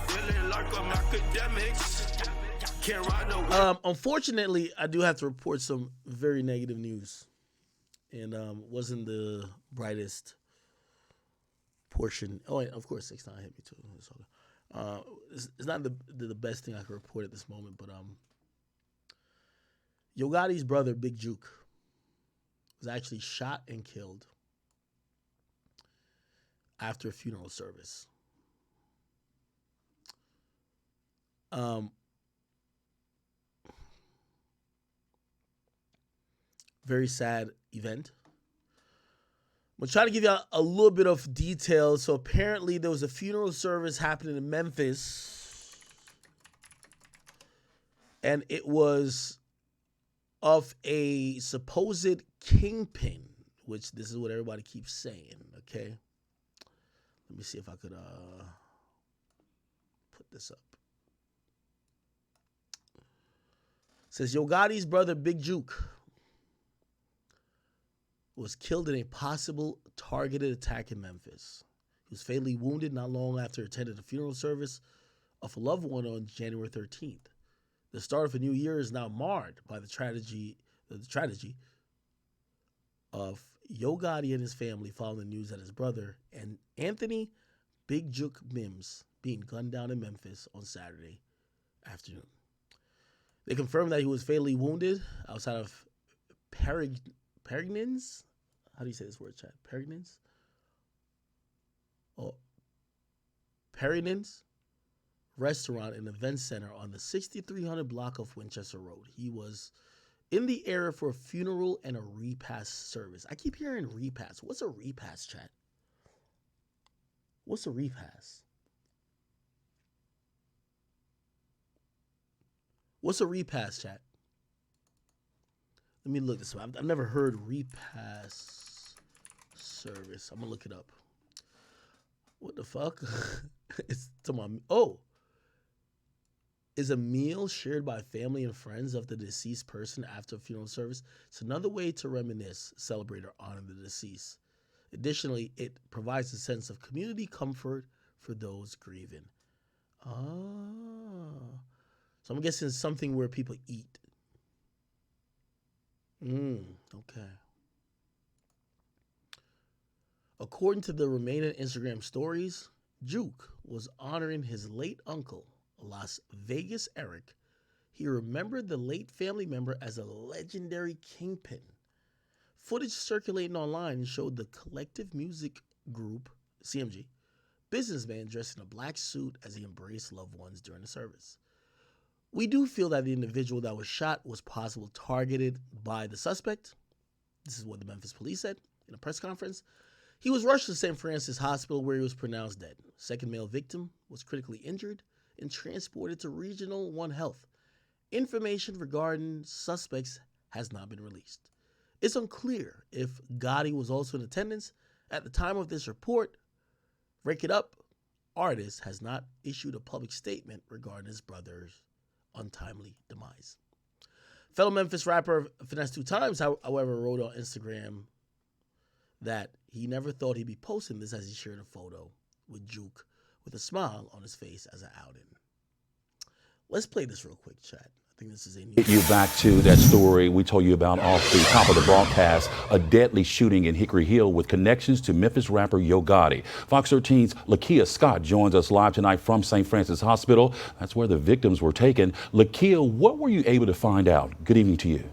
feeling like I'm Akademiks. Can't ride no Unfortunately, I do have to report some very negative news. And wasn't the brightest portion. Oh, and of course, 6ix9ine hit me too. It's not the best thing I can report at this moment, but Yo Gotti's brother, Big Jook, was actually shot and killed after a funeral service. Very sad event. I'm trying to give you a little bit of detail. So apparently there was a funeral service happening in Memphis, and it was of a supposed kingpin, which this is what everybody keeps saying, okay? Let me see if I could put this up. It says Yo Gotti's brother, Big Jook, was killed in a possible targeted attack in Memphis. He was fatally wounded not long after attending a funeral service of a loved one on January 13th. The start of a new year is now marred by the tragedy of Yo Gotti and his family following the news that his brother and Anthony Big Jook Mims being gunned down in Memphis on Saturday afternoon. They confirmed that he was fatally wounded outside of Perrignan's. How do you say this word, Chad? Perrignan's? Oh, Perrignan's restaurant and event center on the 6300 block of Winchester Road. He was in the area for a funeral and a repast service. I keep hearing repast. What's a repast, Chad? What's a repast? What's a repast, chat? Let me look this up. I've never heard repast service. I'm gonna look it up. What the fuck? It's to my is a meal shared by family and friends of the deceased person after a funeral service. It's another way to reminisce, celebrate, or honor the deceased. Additionally, it provides a sense of community comfort for those grieving. So I'm guessing it's something where people eat. Okay. According to the remaining Instagram stories, Jook was honoring his late uncle, Las Vegas Eric. He remembered the late family member as a legendary kingpin. Footage circulating online showed the collective music group, CMG, businessman dressed in a black suit as he embraced loved ones during the service. We do feel that the individual that was shot was possibly targeted by the suspect. This is what the Memphis police said in a press conference. He was rushed to St. Francis Hospital where he was pronounced dead. Second male victim was critically injured and transported to Regional One Health. Information regarding suspects has not been released. It's unclear if Gotti was also in attendance at the time of this report. Rake It Up artist has not issued a public statement regarding his brother's untimely demise. Fellow Memphis rapper Finesse 2 Times, however, wrote on Instagram that he never thought he'd be posting this as he shared a photo with Jook with a smile on his face as an outing. Let's play this real quick, chat. I think this is a new... Get you back to that story we told you about off the top of the broadcast, a deadly shooting in Hickory Hill with connections to Memphis rapper Yo Gotti. Fox 13's Lakia Scott joins us live tonight from St. Francis Hospital. That's where the victims were taken. Lakia, what were you able to find out? Good evening to you.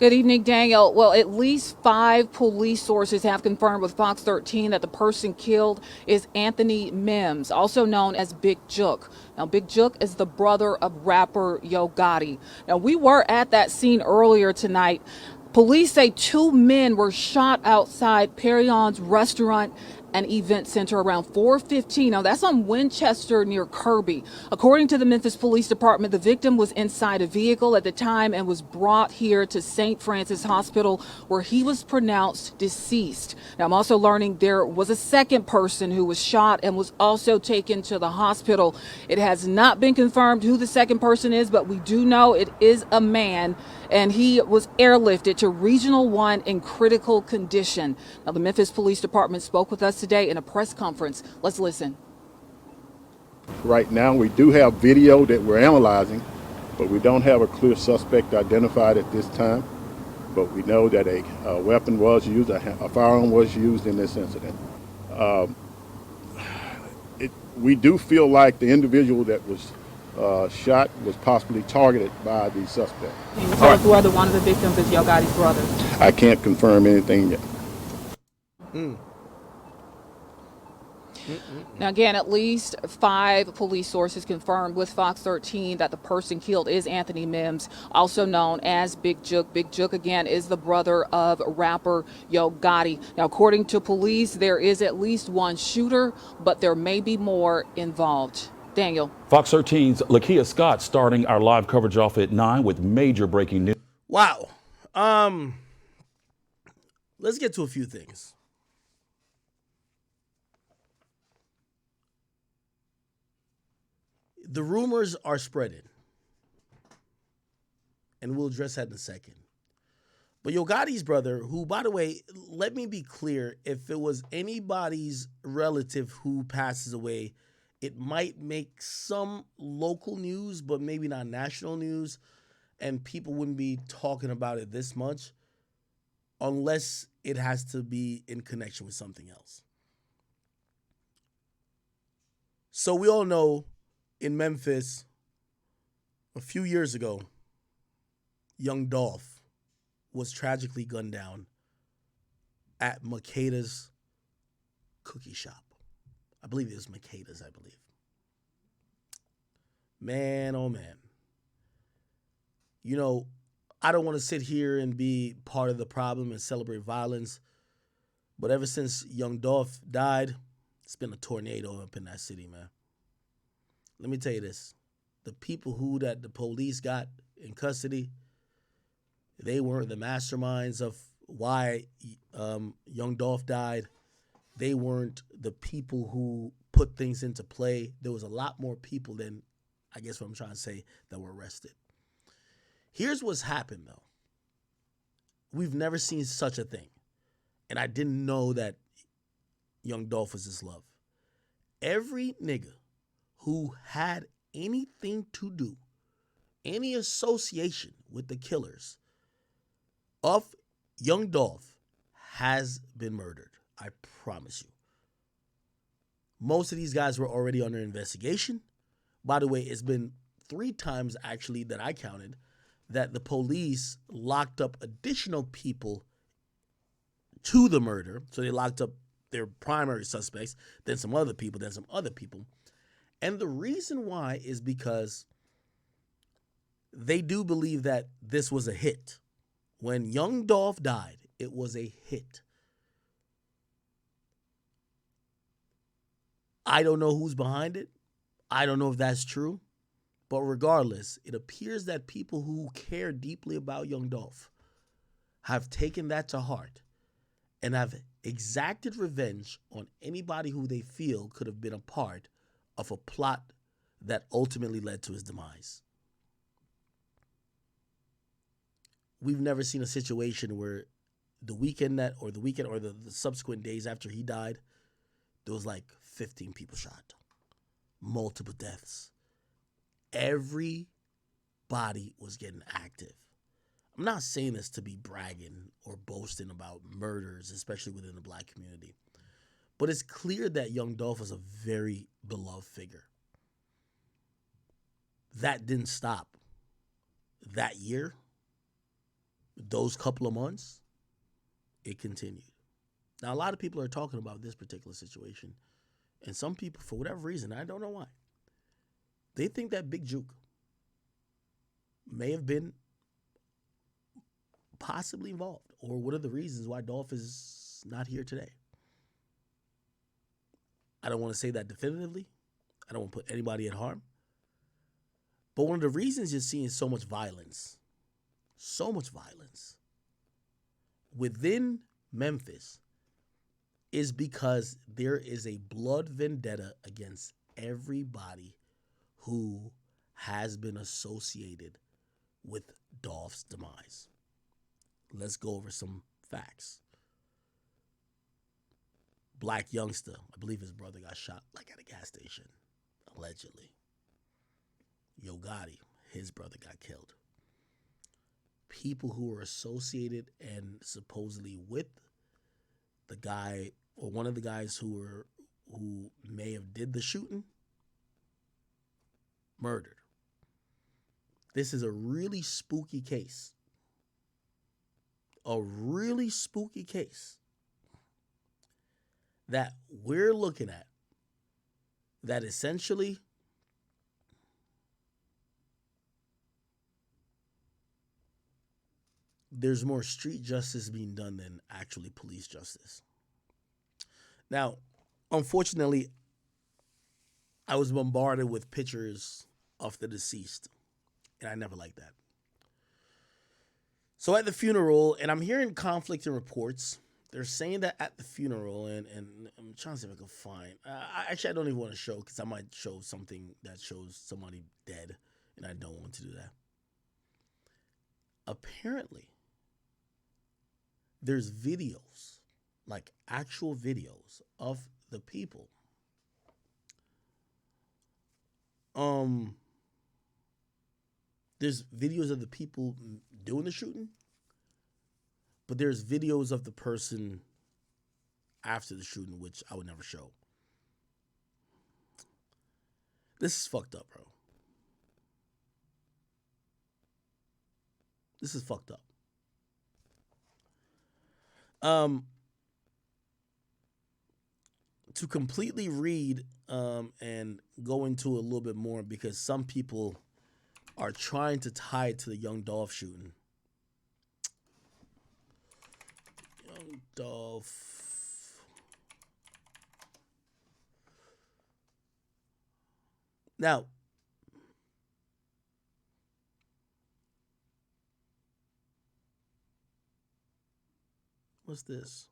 Good evening, Daniel. Well, at least 5 police sources have confirmed with Fox 13 that the person killed is Anthony Mims, also known as Big Jook. Now, Big Jook is the brother of rapper Yo Gotti. Now, we were at that scene earlier tonight. Police say 2 men were shot outside Perrion's restaurant and event center around 4:15. Now, that's on Winchester near Kirby. According to the Memphis Police Department, the victim was inside a vehicle at the time and was brought here to St. Francis Hospital, where he was pronounced deceased. Now, I'm also learning there was a second person who was shot and was also taken to the hospital. It has not been confirmed who the second person is, but we do know it is a man, and he was airlifted to Regional One in critical condition. Now, the Memphis Police Department spoke with us today in a press conference. Let's listen. Right now, we do have video that we're analyzing, but we don't have a clear suspect identified at this time. But we know that a weapon was used, a firearm was used in this incident. We do feel like the individual that was shot was possibly targeted by the suspect. Can you tell us whether one of the victims is Yo Gotti's brother? I can't confirm anything yet. Now, again, at least 5 police sources confirmed with Fox 13 that the person killed is Anthony Mims, also known as Big Jook. Big Jook, again, is the brother of rapper Yo Gotti. Now, according to police, there is at least one shooter, but there may be more involved. Daniel. Fox 13's Lakia Scott starting our live coverage off at 9 with major breaking news. Wow. Let's get to a few things. The rumors are spreading, and we'll address that in a second. But Yo Gotti's brother, who, by the way, let me be clear, if it was anybody's relative who passes away, it might make some local news, but maybe not national news, and people wouldn't be talking about it this much unless it has to be in connection with something else. So we all know in Memphis, a few years ago, young Dolph was tragically gunned down at Makeda's cookie shop. I believe it was Makeda's, I believe. Man, oh man. You know, I don't want to sit here and be part of the problem and celebrate violence, but ever since young Dolph died, it's been a tornado up in that city, man. Let me tell you this. The people that the police got in custody, they weren't the masterminds of why young Dolph died. They weren't the people who put things into play. There was a lot more people than, I guess what I'm trying to say, that were arrested. Here's what's happened, though. We've never seen such a thing. And I didn't know that young Dolph was his love. Every nigga who had anything to do, any association with the killers of young Dolph has been murdered. I promise you. Most of these guys were already under investigation. By the way, it's been 3 times actually that I counted that the police locked up additional people to the murder. So they locked up their primary suspects, then some other people, then some other people. And the reason why is because they do believe that this was a hit. When young Dolph died, it was a hit. I don't know who's behind it. I don't know if that's true. But regardless, it appears that people who care deeply about young Dolph have taken that to heart and have exacted revenge on anybody who they feel could have been a part of a plot that ultimately led to his demise. We've never seen a situation where the subsequent days after he died, there was like 15 people shot, multiple deaths. Everybody was getting active. I'm not saying this to be bragging or boasting about murders, especially within the black community. But it's clear that young Dolph was a very beloved figure. That didn't stop. That year, those couple of months, it continued. Now, a lot of people are talking about this particular situation. And some people, for whatever reason, I don't know why, they think that Big Jook may have been possibly involved, or what are the reasons why Dolph is not here today. I don't want to say that definitively. I don't want to put anybody at harm. But one of the reasons you're seeing so much violence within Memphis is because there is a blood vendetta against everybody who has been associated with Dolph's demise. Let's go over some facts. Black youngster, I believe his brother got shot like at a gas station. allegedly. Yo Gotti, his brother, got killed. People who were associated and supposedly with the guy or one of the guys who may have did the shooting, murdered. This is a really spooky case. A really spooky case that we're looking at, that essentially there's more street justice being done than actually police justice. Now, unfortunately, I was bombarded with pictures of the deceased, and I never liked that. So at the funeral, and I'm hearing conflicting reports. They're saying that at the funeral, and I'm trying to see if I can find. I don't even want to show, because I might show something that shows somebody dead, and I don't want to do that. Apparently, there's videos, like actual videos of the people. There's videos of the people doing the shooting, but there's videos of the person after the shooting, which I would never show. This is fucked up, bro. This is fucked up. To completely read and go into a little bit more, because some people are trying to tie it to the young Dolph shooting. Young Dolph. Now, what's this?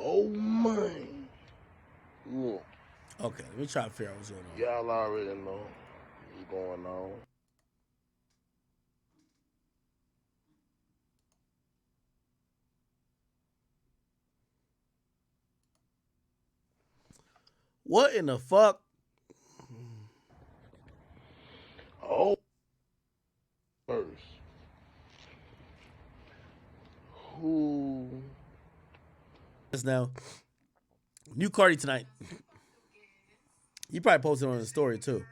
Oh man. Yeah. Okay, let me try to figure out what's going on. Y'all already know what's going on. What in the fuck? Oh, first. Who? Yes, now. New Cardi tonight. You probably posted on the story too.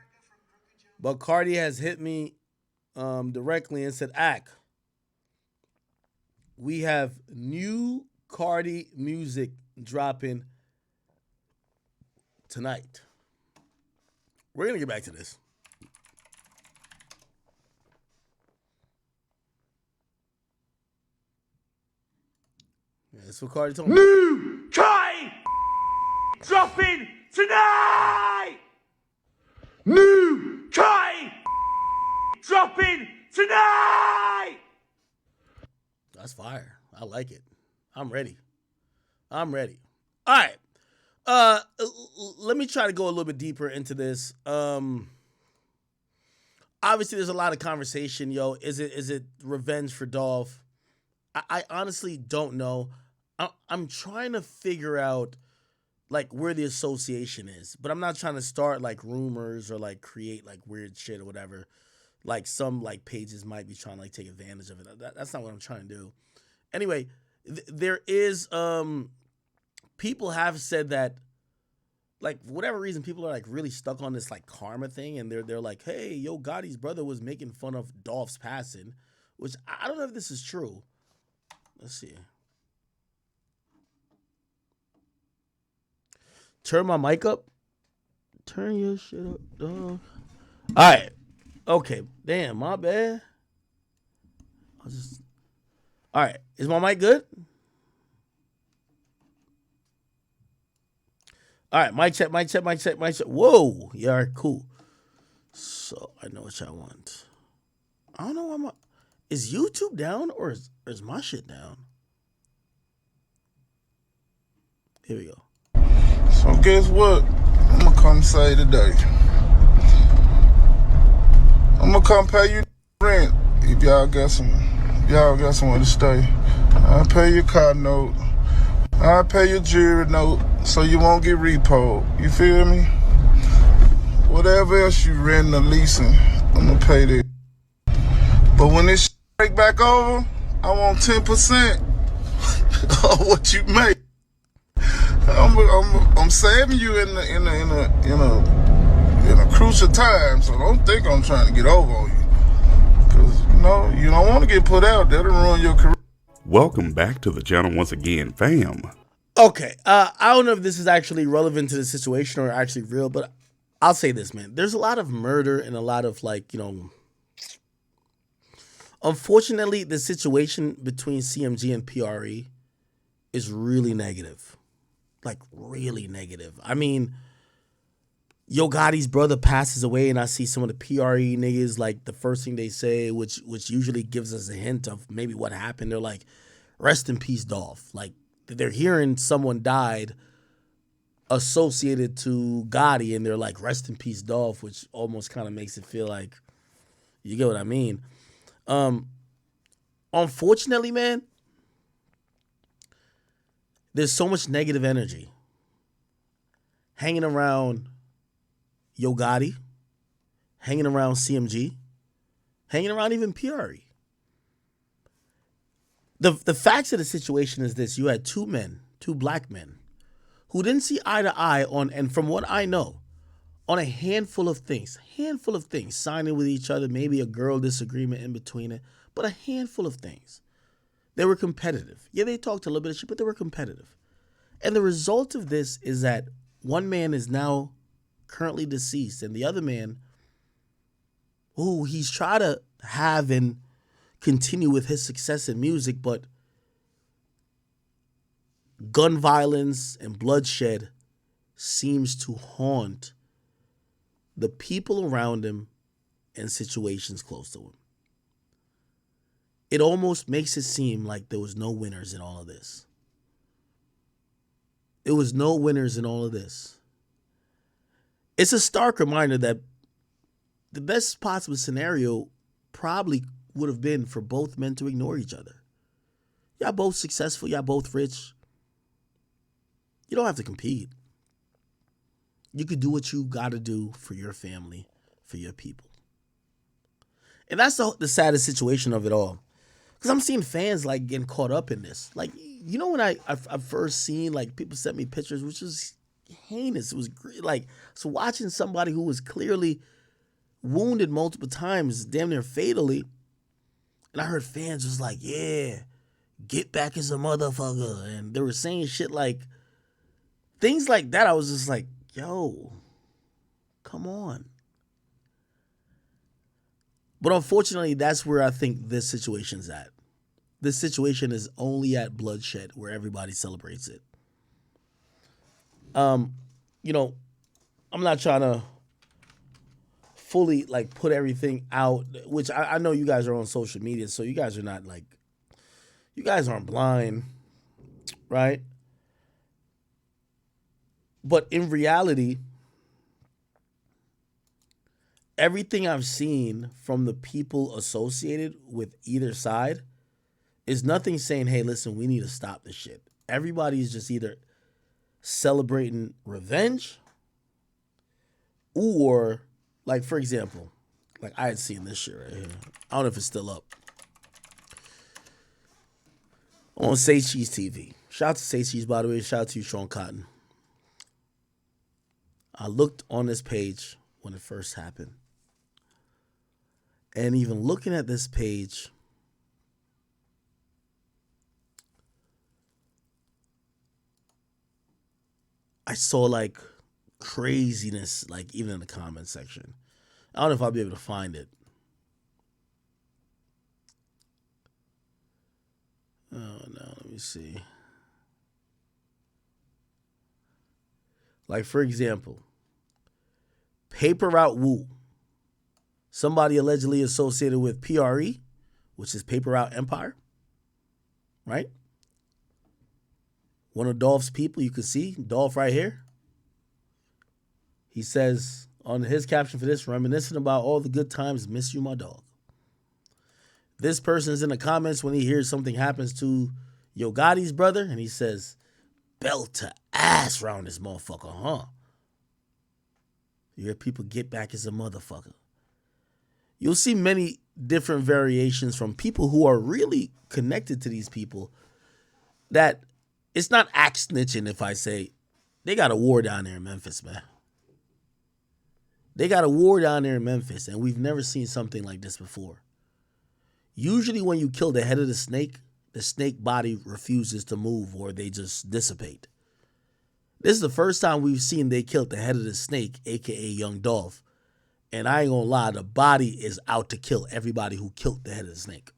But Cardi has hit me directly and said, "Ak, we have new Cardi music dropping tonight." We're gonna get back to this. Yeah, that's what Cardi told me. New Cardi dropping tonight. New Cardi dropping tonight. That's fire. I like it. I'm ready. All right. Let me try to go a little bit deeper into this. Obviously, there's a lot of conversation. Yo, is it revenge for Dolph? I honestly don't know. I'm trying to figure out like where the association is, but I'm not trying to start like rumors or like create like weird shit or whatever. Like some like pages might be trying to like take advantage of it. That's not what I'm trying to do. Anyway, there is people have said that like for whatever reason people are like really stuck on this like karma thing, and they're like, hey, Yo Gotti's brother was making fun of Dolph's passing, which I don't know if this is true. Let's see. Turn my mic up. Turn your shit up, dog. All right. Okay. Damn, my bad. All right. Is my mic good? All right. Mic check. Whoa. Yeah, all right, cool. So I know what y'all want. I don't know why is YouTube down or is my shit down? Here we go. So guess what? I'm gonna come say today. I'm gonna come pay you rent if y'all got somewhere to stay. I'll pay your car note. I'll pay your jewelry note so you won't get repoed. You feel me? Whatever else you renting or leasing, I'm gonna pay that. But when this break back over, I want 10% of what you make. I'm saving you in a crucial time, so don't think I'm trying to get over on you. Cause you don't want to get put out. That'll ruin your career. Welcome back to the channel once again, fam. Okay, I don't know if this is actually relevant to the situation or actually real, but I'll say this, man. There's a lot of murder and a lot of unfortunately, the situation between CMG and PRE is really negative. Like, really negative. I mean, Yo Gotti's brother passes away, and I see some of the PRE niggas, like, the first thing they say, which usually gives us a hint of maybe what happened. They're like, rest in peace, Dolph. Like, they're hearing someone died associated to Gotti, and they're like, rest in peace, Dolph, which almost kind of makes it feel like, you get what I mean? Unfortunately, man, there's so much negative energy hanging around Yo Gotti, hanging around CMG, hanging around even PRE. The facts of the situation is this. You had two black men, who didn't see eye to eye on, and from what I know, on a handful of things, signing with each other, maybe a girl disagreement in between it, but a handful of things. They were competitive. Yeah, they talked a little bit of shit, but they were competitive. And the result of this is that one man is now currently deceased, and the other man, who he's tried to have and continue with his success in music, but gun violence and bloodshed seems to haunt the people around him and situations close to him. It almost makes it seem like there was no winners in all of this. There was no winners in all of this. It's a stark reminder that the best possible scenario probably would have been for both men to ignore each other. Y'all both successful, y'all both rich. You don't have to compete. You could do what you got to do for your family, for your people. And that's the saddest situation of it all. Because I'm seeing fans like getting caught up in this. Like, you know, when I first seen, like, people sent me pictures, which was heinous. It was like, so watching somebody who was clearly wounded multiple times, damn near fatally, and I heard fans was like, yeah, get back as a motherfucker. And they were saying shit like, things like that. I was just like, yo, come on. But unfortunately, that's where I think this situation's at. This situation is only at bloodshed, where everybody celebrates it. I'm not trying to fully, like, put everything out, which I know you guys are on social media, so you guys are not, like, you guys aren't blind, right? But in reality, everything I've seen from the people associated with either side is nothing saying, hey, listen, we need to stop this shit. Everybody's just either celebrating revenge or, like, for example, like, I had seen this shit right here. I don't know if it's still up. On Say Cheese TV. Shout out to Say Cheese, by the way. Shout out to you, Sean Cotton. I looked on this page when it first happened. And even looking at this page, I saw, like, craziness, like, even in the comment section. I don't know if I'll be able to find it. Oh, no, let me see. Like, for example, Paper Route Woo. Somebody allegedly associated with PRE, which is Paper Route Empire, right? One of Dolph's people, you can see Dolph right here. He says on his caption for this, reminiscing about all the good times, miss you, my dog. This person's in the comments when he hears something happens to Yo Gotti's brother, and he says, belt to ass round this motherfucker, huh? You hear people get back as a motherfucker. You'll see many different variations from people who are really connected to these people that it's not axe snitching if I say they got a war down there in Memphis, man. They got a war down there in Memphis, and we've never seen something like this before. Usually when you kill the head of the snake body refuses to move or they just dissipate. This is the first time we've seen they killed the head of the snake, a.k.a. Young Dolph. And I ain't gonna lie, the body is out to kill everybody who killed the head of the snake.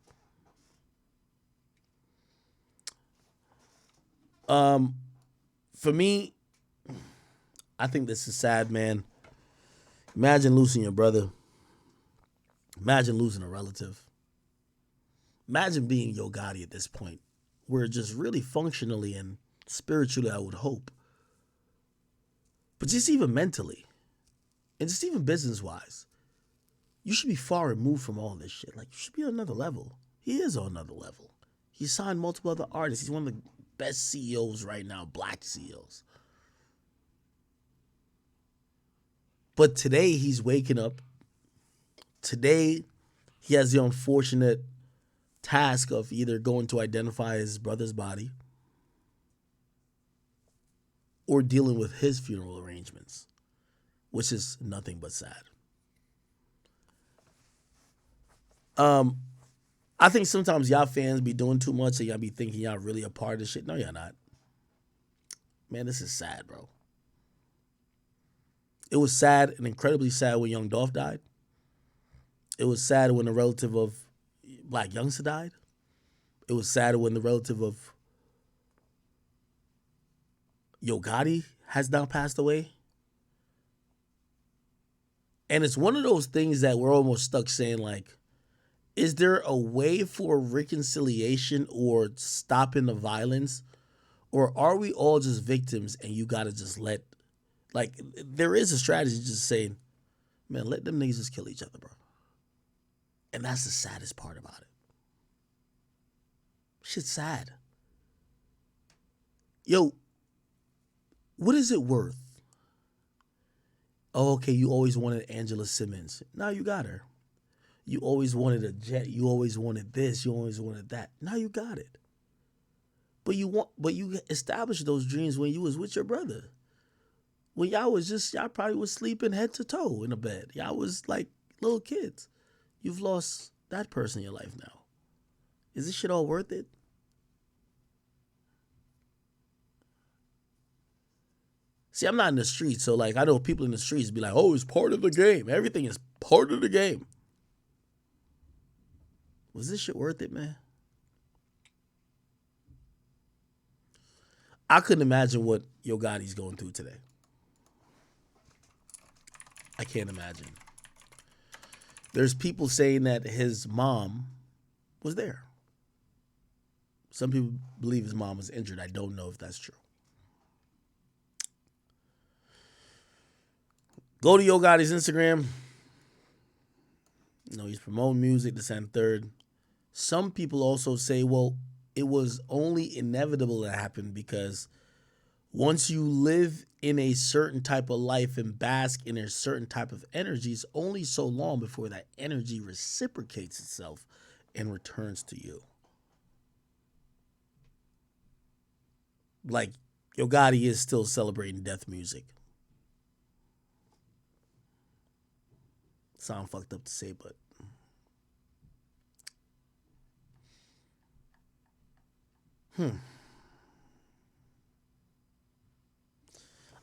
For me, I think this is sad, man. Imagine losing your brother. Imagine losing a relative. Imagine being Yo Gotti at this point, where just really functionally and spiritually, I would hope. But just even mentally, and just even business-wise, you should be far removed from all this shit. Like, you should be on another level. He is on another level. He signed multiple other artists. He's one of the best CEOs right now, black CEOs. But today, he's waking up. Today, he has the unfortunate task of either going to identify his brother's body or dealing with his funeral arrangements, which is nothing but sad. I think sometimes y'all fans be doing too much and y'all be thinking y'all really a part of this shit. No, y'all not. Man, this is sad, bro. It was sad and incredibly sad when Young Dolph died. It was sad when a relative of Black Youngster died. It was sad when the relative of Yo Gotti has now passed away. And it's one of those things that we're almost stuck saying, like, is there a way for reconciliation or stopping the violence? Or are we all just victims and you got to just let, like, there is a strategy just saying, man, let them niggas just kill each other, bro. And that's the saddest part about it. Shit's sad. Yo, what is it worth? Oh, okay, you always wanted Angela Simmons. Now you got her. You always wanted a jet. You always wanted this. You always wanted that. Now you got it. But you established those dreams when you was with your brother. When y'all probably was sleeping head to toe in a bed. Y'all was like little kids. You've lost that person in your life now. Is this shit all worth it? See, I'm not in the streets, so like I know people in the streets be like, oh, it's part of the game. Everything is part of the game. Was this shit worth it, man? I couldn't imagine what Yo Gotti's going through today. I can't imagine. There's people saying that his mom was there. Some people believe his mom was injured. I don't know if that's true. Go to Yo Gotti's Instagram. You know, he's promoting music, this and third. Some people also say, well, it was only inevitable to happen because once you live in a certain type of life and bask in a certain type of energy, it's only so long before that energy reciprocates itself and returns to you. Like, Yo Gotti is still celebrating death music. Sound fucked up to say, but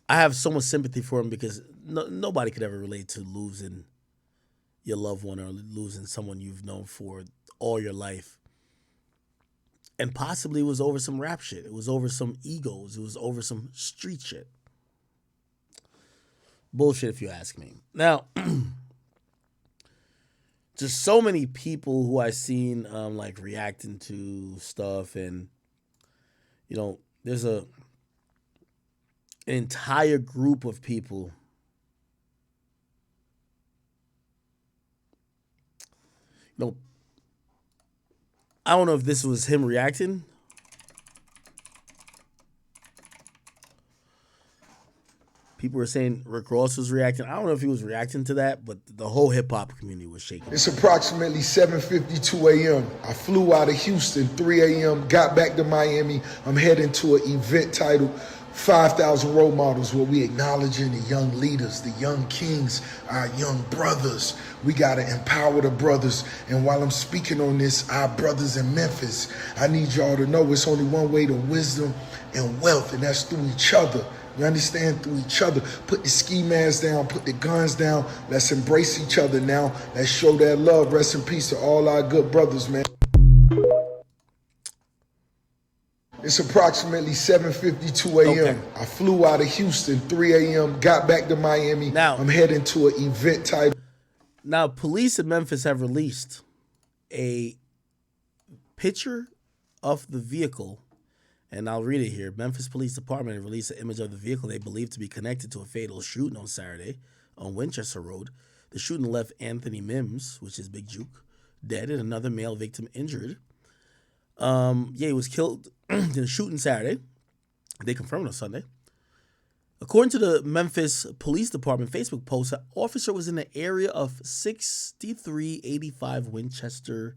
I have so much sympathy for him because nobody could ever relate to losing your loved one or losing someone you've known for all your life. And possibly it was over some rap shit. It was over some egos. It was over some street shit. Bullshit, if you ask me. Now, just so many people who I've seen like reacting to stuff, and you know, there's a an entire group of people I don't know if this was him reacting. People were saying Rick Ross was reacting. I don't know if he was reacting to that, but the whole hip-hop community was shaking. It's approximately 7:52 a.m. I flew out of Houston, 3 a.m., got back to Miami. I'm heading to an event titled 5,000 Role Models, where we acknowledging the young leaders, the young kings, our young brothers. We got to empower the brothers. And while I'm speaking on this, our brothers in Memphis, I need y'all to know it's only one way to wisdom and wealth, and that's through each other. You understand? Through each other. Put the ski masks down, put the guns down. Let's embrace each other now. Let's show that love. Rest in peace to all our good brothers, man. It's approximately 7:52 a.m. Okay. I flew out of Houston, 3 a.m., got back to Miami. Now, I'm heading to an event titled... Now, police in Memphis have released a picture of the vehicle, and I'll read it here. Memphis Police Department released an image of the vehicle they believe to be connected to a fatal shooting on Saturday on Winchester Road. The shooting left Anthony Mims, which is Big Jook, dead, and another male victim injured. He was killed in a shooting Saturday. They confirmed on Sunday. According to the Memphis Police Department Facebook post, an officer was in the area of 6385 Winchester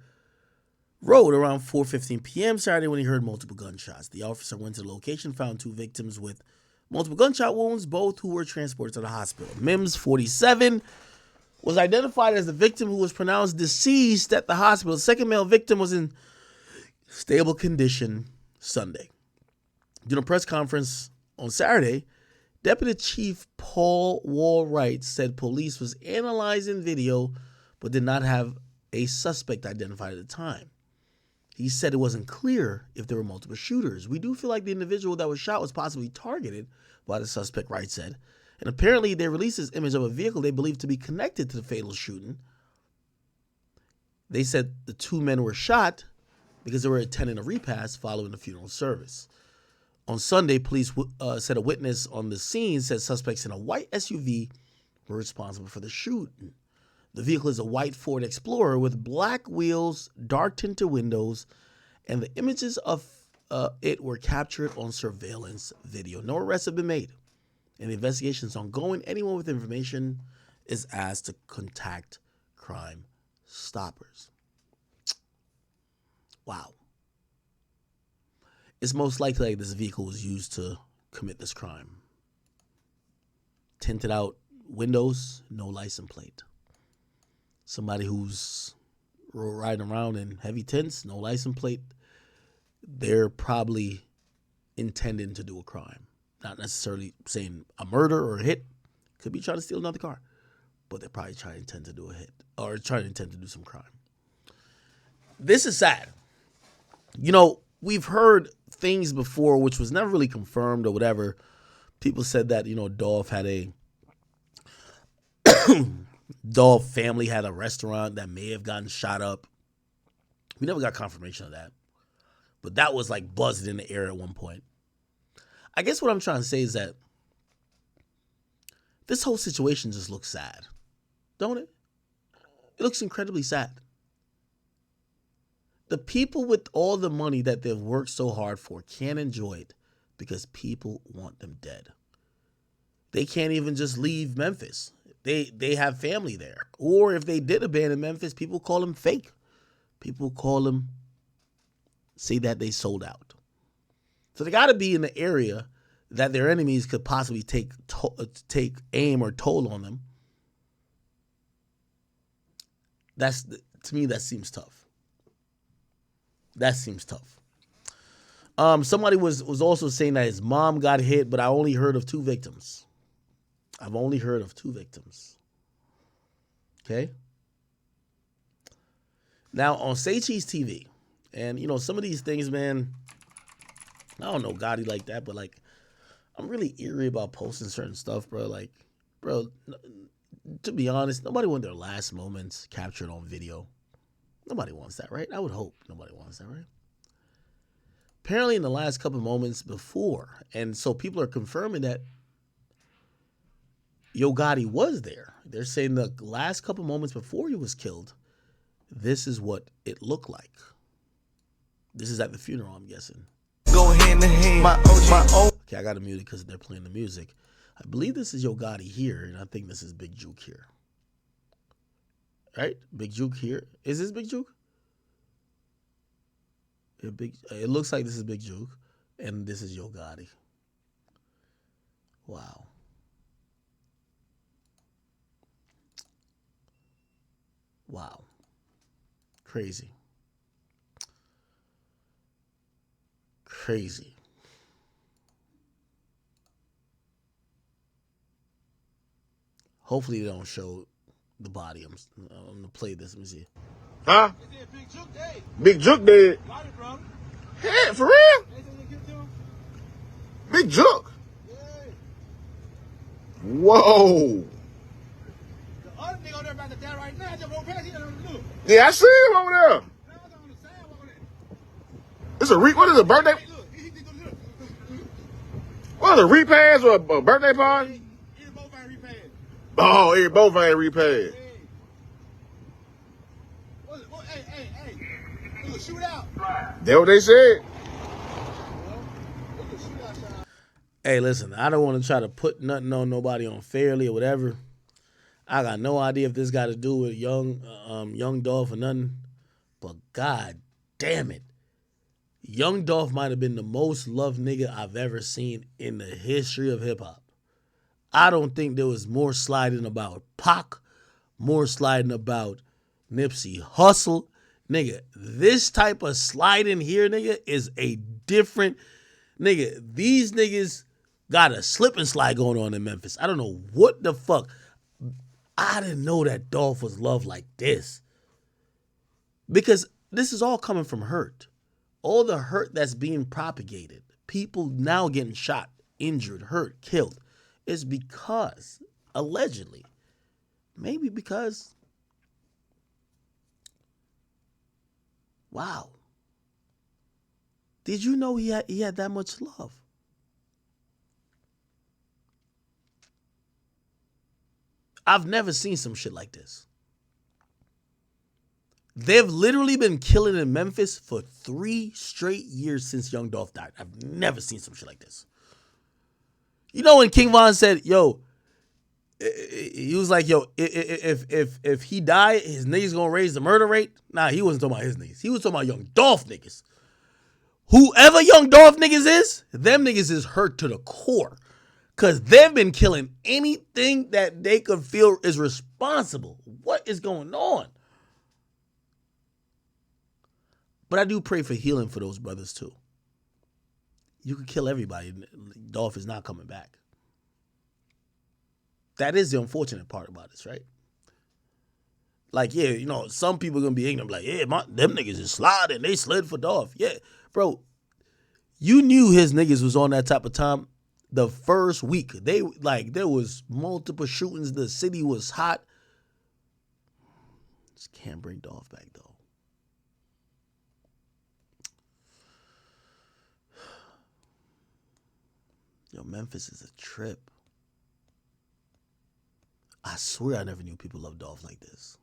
Road around 4:15 p.m. Saturday when he heard multiple gunshots. The officer went to the location, found two victims with multiple gunshot wounds, both who were transported to the hospital. Mims, 47, was identified as the victim who was pronounced deceased at the hospital. The second male victim was in stable condition Sunday. During a press conference on Saturday, Deputy Chief Paul Wallwright said police was analyzing video but did not have a suspect identified at the time. He said it wasn't clear if there were multiple shooters. We do feel like the individual that was shot was possibly targeted by the suspect, Wright said. And apparently they released this image of a vehicle they believe to be connected to the fatal shooting. They said the two men were shot because they were attending a repast following the funeral service. On Sunday, police said a witness on the scene said suspects in a white SUV were responsible for the shooting. The vehicle is a white Ford Explorer with black wheels, dark tinted windows, and the images of it were captured on surveillance video. No arrests have been made, and the investigation is ongoing. Anyone with information is asked to contact Crime Stoppers. Wow. It's most likely like this vehicle was used to commit this crime. Tinted out windows, no license plate. Somebody who's riding around in heavy tints, no license plate, they're probably intending to do a crime. Not necessarily saying a murder or a hit. Could be trying to steal another car. But they're probably trying to intend to do a hit. Or trying to intend to do some crime. This is sad. You know, we've heard things before which was never really confirmed or whatever. People said that, you know, Dolph family had a restaurant that may have gotten shot up. We never got confirmation of that. But that was like buzzing in the air at one point. I guess what I'm trying to say is that this whole situation just looks sad. Don't it? It looks incredibly sad. The people with all the money that they've worked so hard for can't enjoy it because people want them dead. They can't even just leave Memphis. They have family there. Or if they did abandon Memphis, people call them fake. People call them, say that they sold out. So they got to be in the area that their enemies could possibly take aim or toll on them. To me, that seems tough. That seems tough. Somebody was also saying that his mom got hit, but I only heard of 2 victims. I've only heard of 2 victims. Okay? Now, on Say Cheese TV, and, you know, some of these things, man, I don't know Gotti like that, but, like, I'm really eerie about posting certain stuff, bro. Like, bro, to be honest, nobody wants their last moments captured on video. Nobody wants that, right? I would hope nobody wants that, right? Apparently in the last couple of moments before, and so people are confirming that Yo Gotti was there. They're saying the last couple moments before he was killed, this is what it looked like. This is at the funeral, I'm guessing. Go hand to hand. My OG. Okay, I got to mute it because they're playing the music. I believe this is Yo Gotti here, and I think this is Big Jook here. Right? Big Jook here. Is this Big Jook? It looks like this is Big Jook, and this is Yo Gotti. Wow. Wow. Crazy. Crazy. Hopefully they don't show the body. I'm gonna play this. Let me see. Huh? Big Jook dead. Hey, for real? Big Jook. Whoa. Yeah, I see him over there. It's a what is it, a birthday? What is it, repass or a birthday party? Oh, both ain't repaid. That's what they said. Hey, listen, I don't want to try to put nothing on nobody unfairly or whatever. I got no idea if this got to do with young Dolph or nothing. But God damn it. Young Dolph might have been the most loved nigga I've ever seen in the history of hip-hop. I don't think there was more sliding about Pac, more sliding about Nipsey Hussle. Nigga, this type of sliding here, nigga, is a different... Nigga, these niggas got a slip and slide going on in Memphis. I don't know what the fuck. I didn't know that Dolph was loved like this. Because this is all coming from hurt. All the hurt that's being propagated. People now getting shot, injured, hurt, killed. Is because, allegedly, maybe because, wow. Did you know he had that much love? I've never seen some shit like this. They've literally been killing in Memphis for 3 straight years since Young Dolph died. I've never seen some shit like this. You know when King Von said, yo, he was like, yo, if he died, his niggas gonna raise the murder rate? Nah, he wasn't talking about his niggas. He was talking about Young Dolph niggas. Whoever Young Dolph niggas is, them niggas is hurt to the core. Because they've been killing anything that they could feel is responsible. What is going on? But I do pray for healing for those brothers too. You could kill everybody. Dolph is not coming back. That is the unfortunate part about this, right? Like, yeah, you know, some people are going to be ignorant. Like, yeah, them niggas is sliding. They slid for Dolph. Yeah, bro, you knew his niggas was on that type of time the first week. There was multiple shootings. The city was hot. Just can't bring Dolph back, though. Yo, Memphis is a trip. I swear I never knew people loved Dolph like this.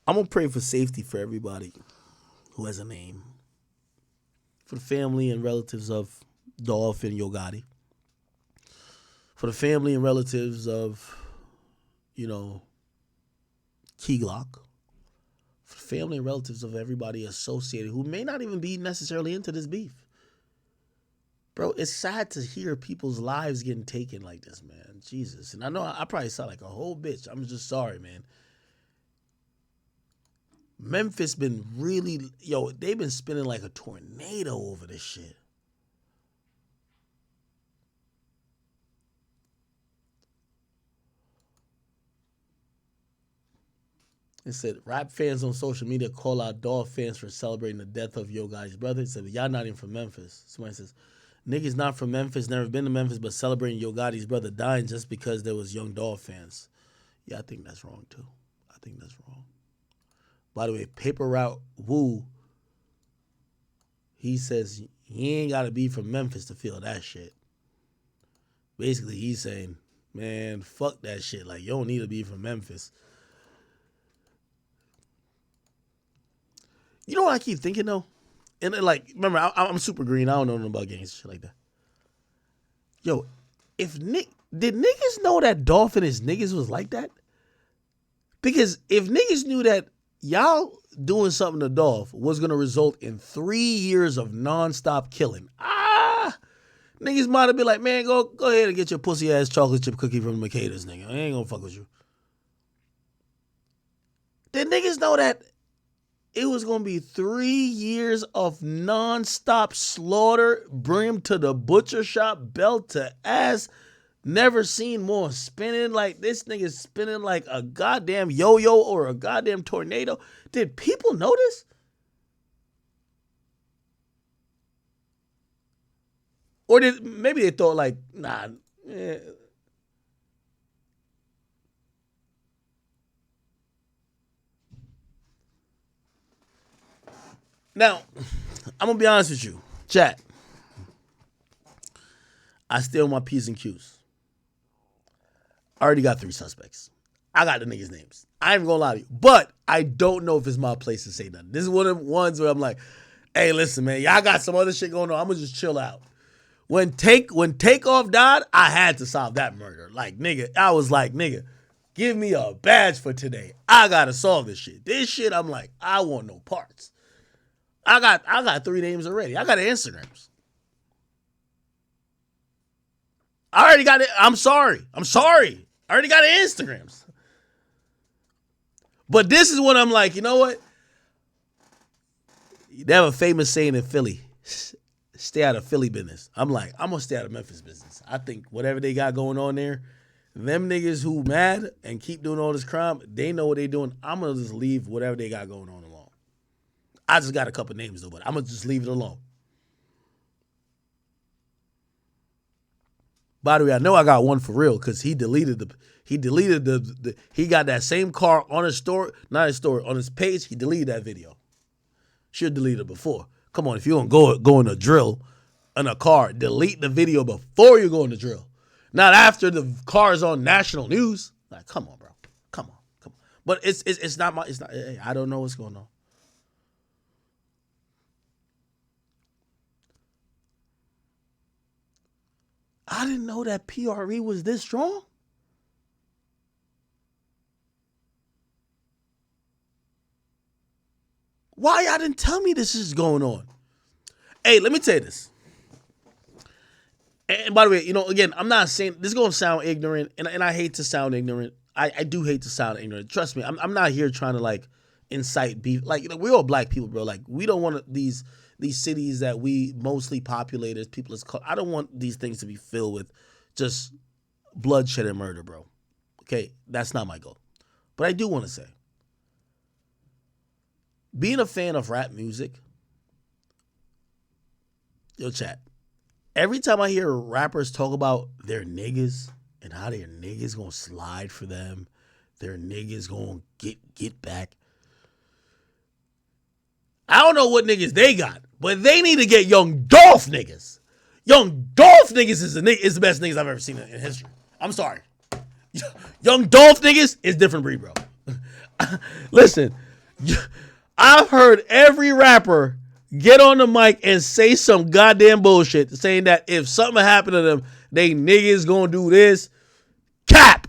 I'm going to pray for safety for everybody who has a name. For the family and relatives of Dolph and Yo Gotti. For the family and relatives of, you know, Key Glock. For the family and relatives of everybody associated who may not even be necessarily into this beef. Bro, it's sad to hear people's lives getting taken like this, man. Jesus. And I know I probably sound like a whole bitch. I'm just sorry, man. Memphis been really, they've been spinning like a tornado over this shit. It said, rap fans on social media call out Dolph fans for celebrating the death of Yo Gotti's brother. It said, y'all not even from Memphis. Somebody says, niggas not from Memphis, never been to Memphis, but celebrating Yo Gotti's brother dying just because there was young Dolph fans. Yeah, I think that's wrong, too. I think that's wrong. By the way, Paper Route Woo, he says, He ain't got to be from Memphis to feel that shit. Basically, he's saying, man, fuck that shit. Like, you don't need to be from Memphis. You know what I keep thinking, though? And then, like, remember, I'm super green. I don't know nothing about gangs and shit like that. Yo, did niggas know that Dolph and his niggas was like that? Because if niggas knew that y'all doing something to Dolph was going to result in 3 years of nonstop killing, niggas might have been like, man, go ahead and get your pussy ass chocolate chip cookie from the Mercator's, nigga. I ain't gonna fuck with you. Did niggas know that it was gonna be 3 years of nonstop slaughter, bring him to the butcher shop, belt to ass, never seen more spinning like this nigga spinning like a goddamn yo-yo or a goddamn tornado? Did people notice? Or maybe they thought like, nah. Now, I'm going to be honest with you. Chat. I still my P's and Q's. I already got 3 suspects. I got the niggas' names. I ain't going to lie to you. But I don't know if it's my place to say nothing. This is one of the ones where I'm like, hey, listen, man. Y'all got some other shit going on. I'm going to just chill out. When Takeoff died, I had to solve that murder. Like, nigga, I was like, nigga, give me a badge for today. I gotta solve this shit. This shit, I'm like, I want no parts. I got 3 names already. I got Instagrams. I already got it. I'm sorry. I already got Instagrams. But this is what I'm like, you know what? They have a famous saying in Philly. Stay out of Philly business. I'm like, I'm going to stay out of Memphis business. I think whatever they got going on there, them niggas who mad and keep doing all this crime, they know what they doing. I'm going to just leave whatever they got going on alone. I just got a couple names though, but I'm going to just leave it alone. By the way, I know I got one for real because he got that same car on his story, not his story, on his page. He deleted that video. Should have deleted it before. Come on, if you're going to go in a drill in a car, delete the video before you go in the drill. Not after the car is on national news. Like, come on, bro. Come on. But it's not I don't know what's going on. I didn't know that PRE was this strong. Why y'all didn't tell me this is going on? Hey, let me tell you this. And by the way, you know, again, I'm not saying this is going to sound ignorant, and I hate to sound ignorant. I do hate to sound ignorant. Trust me, I'm not here trying to like incite beef. Like, you know, we're all black people, bro. Like, we don't want these cities that we mostly populate as people as I don't want these things to be filled with just bloodshed and murder, bro. Okay, that's not my goal. But I do want to say, being a fan of rap music, yo, chat, every time I hear rappers talk about their niggas and how their niggas gonna slide for them, their niggas gonna get back, I don't know what niggas they got, but they need to get Young Dolph niggas. Young Dolph niggas is the best niggas I've ever seen in history. I'm sorry. Young Dolph niggas is different breed, bro. Listen, I've heard every rapper get on the mic and say some goddamn bullshit saying that if something happened to them, they niggas gonna do this. Cap.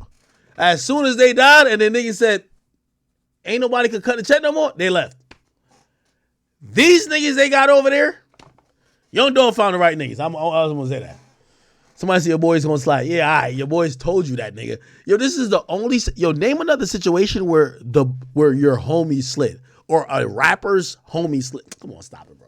As soon as they died and the niggas said, ain't nobody could cut the check no more, they left. These niggas they got over there, Young Dolph found the right niggas. I was gonna say that. Somebody say your boy's gonna slide. Yeah, all right, your boys told you that, nigga. Yo, this is the only. Yo, name another situation where your homie slid or a rapper's homie slid. Come on, stop it, bro.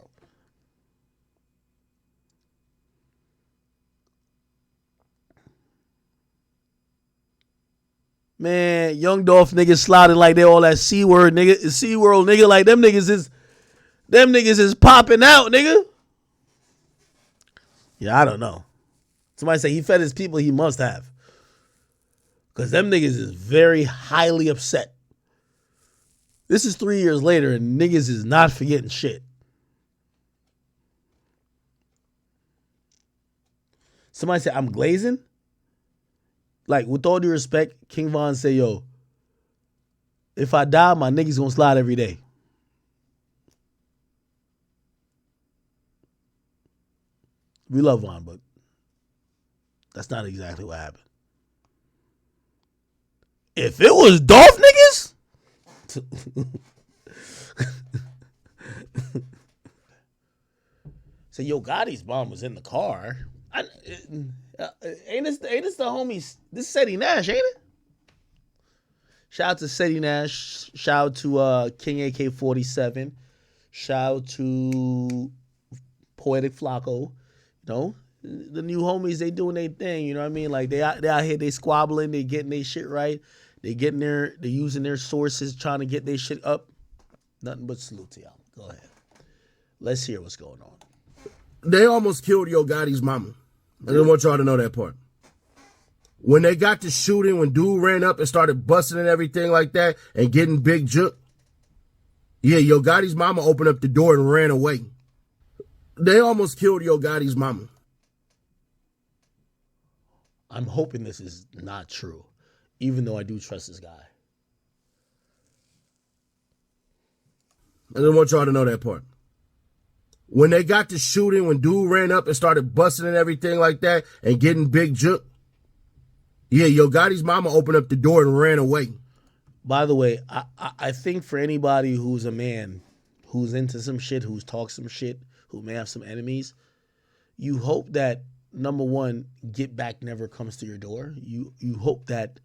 Man, Young Dolph niggas sliding like they all that C-word nigga, C-world nigga. Like them niggas is popping out, nigga. Yeah, I don't know. Somebody say he fed his people, he must have. Because them niggas is very highly upset. This is 3 years later and niggas is not forgetting shit. Somebody said, I'm glazing. Like, with all due respect, King Von say, yo, if I die, my niggas gonna slide every day. We love Von, but that's not exactly what happened. If it was Dolph niggas, so Yo Gotti's mom was in the car. Ain't this the homies? This is Seti Nash, ain't it? Shout out to Seti Nash. Shout out to King AK-47. Shout out to Poetic Flacco. You know, the new homies, they doing their thing. You know what I mean? Like they out here, they squabbling, they getting their shit right. They using their sources, trying to get their shit up. Nothing but salute to y'all. Go ahead. Let's hear what's going on. They almost killed Yo Gotti's mama. I didn't want y'all to know that part. When they got to shooting, when dude ran up and started busting and everything like that and getting Big Jook, yeah, Yo Gotti's mama opened up the door and ran away. They almost killed Yo Gotti's mama. I'm hoping this is not true, even though I do trust this guy. I didn't want y'all to know that part. When they got to shooting, when dude ran up and started busting and everything like that and getting Big Jook, yeah, Yo Gotti's mama opened up the door and ran away. By the way, I think for anybody who's a man, who's into some shit, who's talked some shit, who may have some enemies, you hope that, number one, get back never comes to your door. You hope that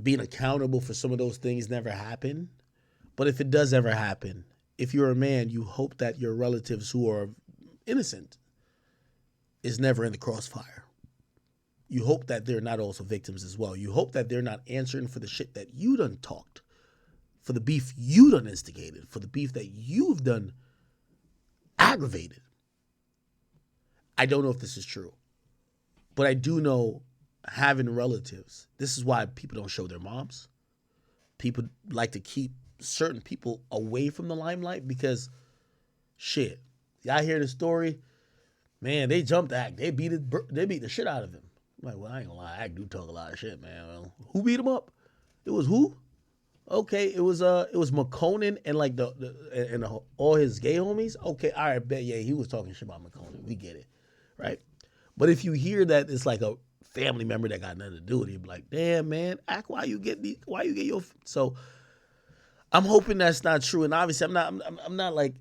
being accountable for some of those things never happen. But if it does ever happen, if you're a man, you hope that your relatives who are innocent is never in the crossfire. You hope that they're not also victims as well. You hope that they're not answering for the shit that you done talked, for the beef you done instigated, for the beef that you've done aggravated. I don't know if this is true, but I do know having relatives, this is why people don't show their moms. People like to keep certain people away from the limelight because, shit, y'all hear the story, man, they jumped Act. They beat the shit out of him. I'm like, well, I ain't gonna lie, Act do talk a lot of shit, man. Well, who beat him up? It was who? Okay, it was McConan and like all his gay homies. Okay, all right, bet, yeah, he was talking shit about McConan. We get it, right? But if you hear that it's like a family member that got nothing to do with it, you'd be like, damn, man, Act, why you get your? So I'm hoping that's not true, and obviously I'm not like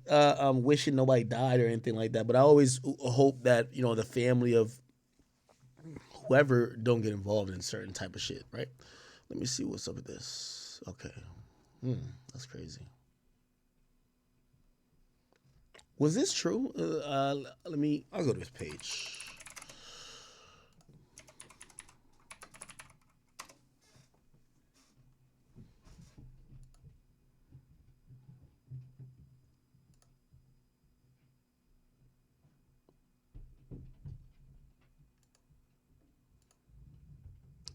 wishing nobody died or anything like that. But I always hope that the family of whoever don't get involved in certain type of shit, right? Let me see what's up with this. Okay, that's crazy. Was this true? I'll go to his page.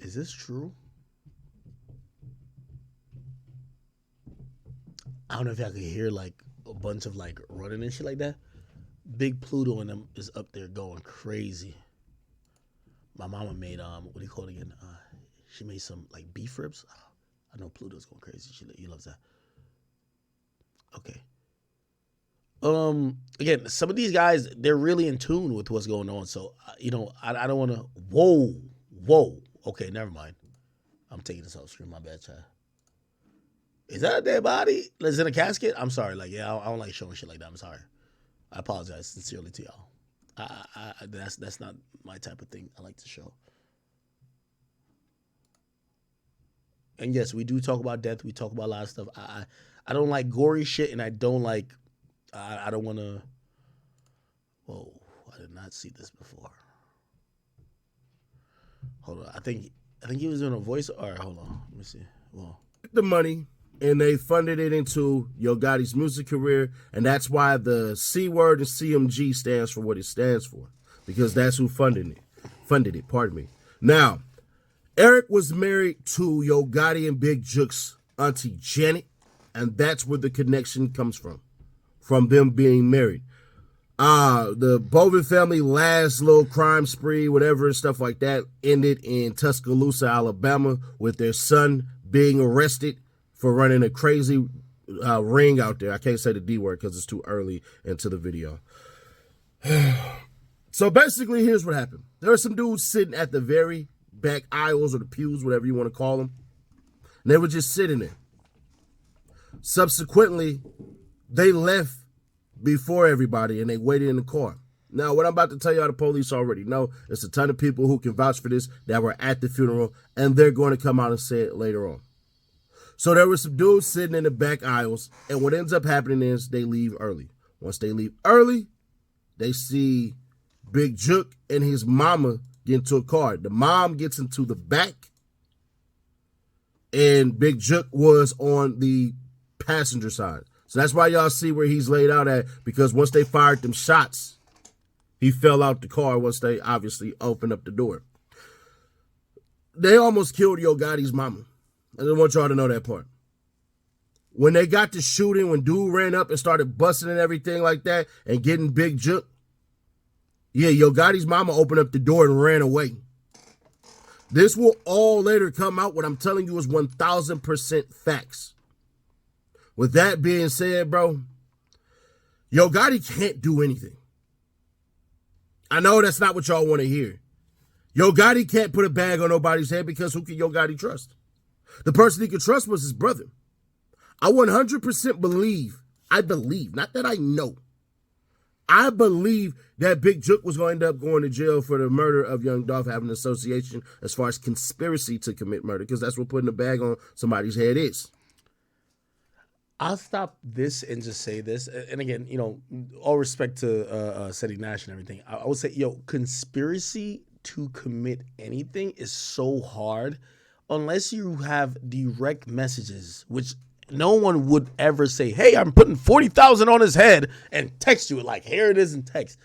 Is this true? I don't know if y'all can hear like a bunch of like running and shit like that. Big Pluto and them is up there going crazy. My mama made what do you call it again? She made some like beef ribs. Oh, I know Pluto's going crazy. He loves that. Okay. Again, some of these guys, they're really in tune with what's going on. So I don't want to. Whoa. Okay, never mind. I'm taking this off screen. My bad, child. Is that a dead body? Is it a casket? I'm sorry. Like, yeah, I don't like showing shit like that. I'm sorry. I apologize sincerely to y'all. That's not my type of thing I like to show. And yes, we do talk about death. We talk about a lot of stuff. I don't like gory shit, and I don't like. I don't want to. Whoa! I did not see this before. Hold on. I think he was doing a voice. All right, hold on. Let me see. Well, the money, and they funded it into Yo Gotti's music career, and that's why the C word and CMG stands for what it stands for, because that's who funded it. Pardon me. Now, Eric was married to Yo Gotti and Big Jook's auntie Janet, and that's where the connection comes from them being married. The Bovin family last little crime spree, whatever and stuff like that, ended in Tuscaloosa, Alabama, with their son being arrested for running a crazy ring out there. I can't say the D word because it's too early into the video. So basically, here's what happened. There are some dudes sitting at the very back aisles or the pews, whatever you want to call them. And they were just sitting there. Subsequently, they left before everybody and they waited in the car. Now, what I'm about to tell y'all, the police already know. There's a ton of people who can vouch for this that were at the funeral, and they're going to come out and say it later on. So there were some dudes sitting in the back aisles, and what ends up happening is they leave early. Once they leave early, they see Big Jook and his mama get into a car. The mom gets into the back, and Big Jook was on the passenger side. So that's why y'all see where he's laid out at, because once they fired them shots, he fell out the car once they obviously opened up the door. They almost killed Yo Gotti's mama. I didn't want y'all to know that part. When they got to shooting, when dude ran up and started busting and everything like that and getting Big Jook, yeah, Yo Gotti's mama opened up the door and ran away. This will all later come out. What I'm telling you is 1,000% facts. With that being said, bro, Yo Gotti can't do anything. I know that's not what y'all want to hear. Yo Gotti can't put a bag on nobody's head because who can Yo Gotti trust? The person he could trust was his brother. I 100% believe, not that I know, I believe that Big Jook was going to end up going to jail for the murder of young Dolph, having an association as far as conspiracy to commit murder, because that's what putting a bag on somebody's head is. I'll stop this and just say this. And again, you know, all respect to Seti Nash and everything. I would say, conspiracy to commit anything is so hard unless you have direct messages, which no one would ever say, hey, I'm putting 40,000 on his head and text you like, here it is in text.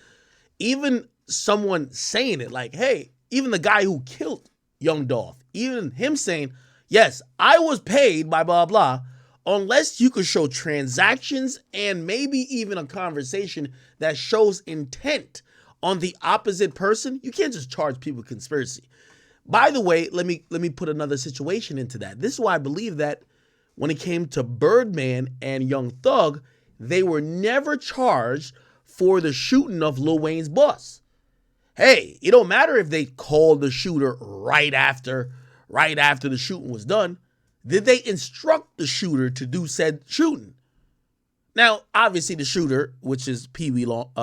Even someone saying it like, hey, even the guy who killed young Dolph, even him saying, yes, I was paid by blah, blah, unless you could show transactions and maybe even a conversation that shows intent on the opposite person, you can't just charge people with conspiracy. By the way, let me put another situation into that. This is why I believe that when it came to Birdman and Young Thug, they were never charged for the shooting of Lil Wayne's boss. Hey, it don't matter if they called the shooter right after the shooting was done. Did they instruct the shooter to do said shooting? Now, obviously, the shooter, which is Pee Wee Roscoe,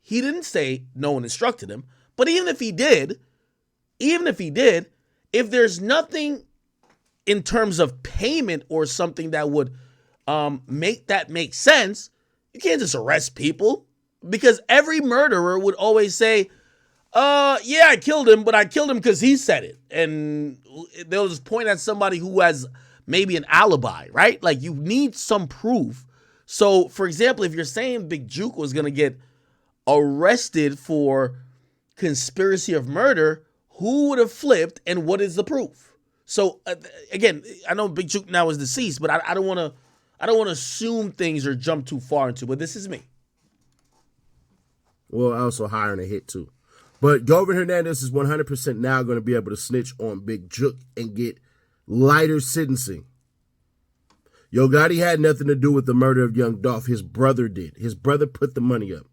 he didn't say no one instructed him. But even if he did, if there's nothing in terms of payment or something that would make that make sense, you can't just arrest people, because every murderer would always say, yeah, I killed him, but I killed him because he said it. And they'll just point at somebody who has maybe an alibi, right? Like, you need some proof. So, for example, if you're saying Big Jook was going to get arrested for conspiracy of murder, who would have flipped and what is the proof? So, again, I know Big Jook now is deceased, but I don't want to assume things or jump too far into, but this is me. Well, also hiring a hit too. But Govin Hernandez is 100% now going to be able to snitch on Big Jook and get lighter sentencing. Yo Gotti had nothing to do with the murder of young Dolph. His brother did. His brother put the money up.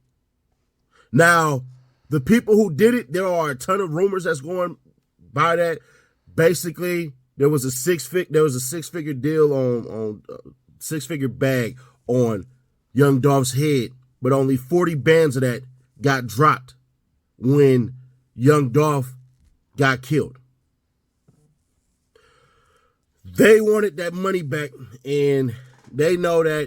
Now, the people who did it, there are a ton of rumors that's going by that. Basically, there was a six-figure deal on six-figure bag on young Dolph's head, but only 40 bands of that got dropped when young Dolph got killed. They wanted that money back, and they know that